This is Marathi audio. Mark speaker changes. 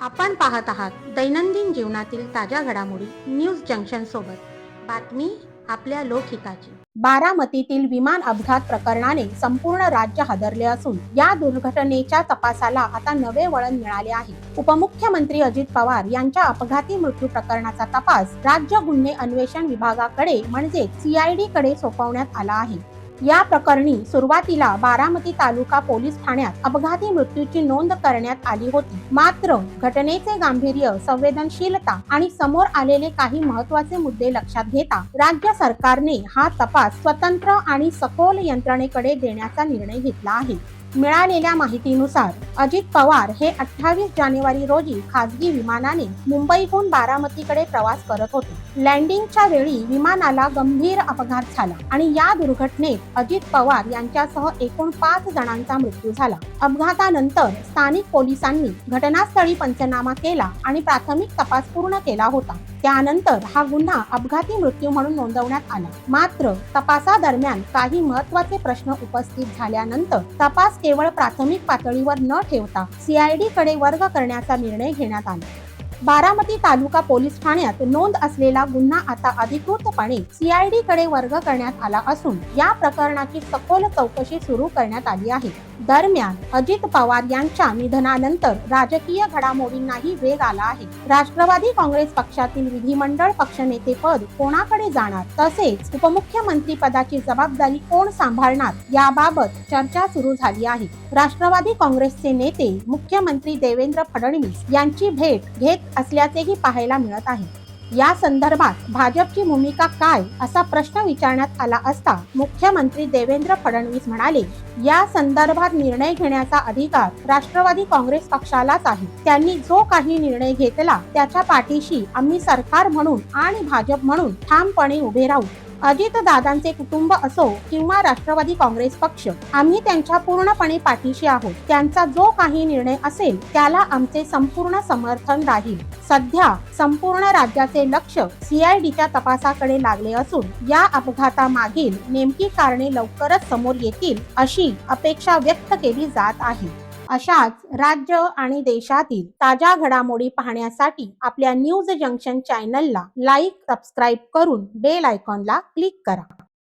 Speaker 1: आपण पाहत आहात दैनंदिन जीवनातील ताज्या घडामोडी न्यूज जंक्शन सोबत। बातमी आपल्या लोकहिताची। बारामतीतील विमान अपघात प्रकरणाने संपूर्ण राज्य हादरले असून या दुर्घटनेच्या तपासाला आता नवे वळण मिळाले आहे। उपमुख्यमंत्री अजित पवार यांच्या अपघाती मृत्यू प्रकरणाचा तपास राज्य गुन्हे अन्वेषण विभागाकडे म्हणजे CID कडे सोपवण्यात आला आहे। या प्रकरणी सुरुवातीला बारामती तालुका पोलीस ठाण्यात अपघाती मृत्यूची नोंद करण्यात आली होती। मात्र घटनेचे गांभीर्य, संवेदनशीलता आणि समोर आलेले काही महत्त्वाचे मुद्दे लक्षात घेता राज्य सरकारने हा तपास स्वतंत्र आणि सखोल यंत्रणेकडे देण्याचा निर्णय घेतला आहे। मिळालेल्या माहितीनुसार अजित पवार हे 28 जानेवारी रोजी खासगी विमानाने मुंबईहून बारामतीकडे प्रवास करत होते। लँडिंगच्या वेळी विमानाला गंभीर अपघात झाला आणि या दुर्घटनेत अजित पवार यांच्यासह एकूण 5 जणांचा मृत्यू झाला। अपघातानंतर स्थानिक पोलिसांनी घटनास्थळी पंचनामा केला आणि प्राथमिक तपास पूर्ण केला होता। त्यानंतर हा गुन्हा अपघाती मृत्यू म्हणून नोंदवण्यात आला। मात्र तपासादरम्यान काही महत्त्वाचे प्रश्न उपस्थित झाल्यानंतर तपास केवळ प्राथमिक पातळीवर न ठेवता CID कडे वर्ग करण्याचा निर्णय घेण्यात आला। बारामती तालुका पोलीस ठाण्यात नोंद असलेला गुन्हा आता अधिकृतपणे CID कडे वर्ग करण्यात आला असून या प्रकरणाची सखोल चौकशी सुरू करण्यात आली आहे। दरम्यान अजित पवार यांच्या निधनानंतर राजकीय घडामोडींनाही वेग आला आहे। राष्ट्रवादी काँग्रेस पक्षातील विधिमंडळ पक्षनेतेपद कोणाकडे जाणार, तसेच उपमुख्यमंत्री पदाची जबाबदारी कोण सांभाळणार याबाबत चर्चा सुरू झाली आहे। राष्ट्रवादी काँग्रेसचे नेते मुख्यमंत्री देवेंद्र फडणवीस यांची भेट घेत असल्याचेही पाहायला मिळत आहे। या संदर्भात भाजपची भूमिका काय असा प्रश्न विचारण्यात आला असता मुख्यमंत्री देवेंद्र फडणवीस म्हणाले, या संदर्भात निर्णय घेण्याचा अधिकार राष्ट्रवादी काँग्रेस पक्षालाच आहे। त्यांनी जो काही निर्णय घेतला त्याच्या पाठीशी आम्ही सरकार म्हणून आणि भाजप म्हणून ठामपणे उभे राहू। अजित दादांचे कुटुंब असो किंवा राष्ट्रवादी काँग्रेस पक्ष, आम्ही त्यांच्या पूर्णपणे पाठीशी आहोत। त्यांचा जो काही निर्णय असेल त्याला आमचे संपूर्ण समर्थन राहील। सध्या संपूर्ण राज्याचे लक्ष CIDच्या तपासाकडे लागले असून या अपघातामागील नेमकी कारणे लवकरच समोर येतील अशी अपेक्षा व्यक्त केली जात आहे। अशाच राज्य आणि देशातील ताज्या घडामोडी पाहण्यासाठी आपल्या न्यूज जंक्शन चॅनलला लाईक, सबस्क्राईब करून बेल आयकॉनला क्लिक करा।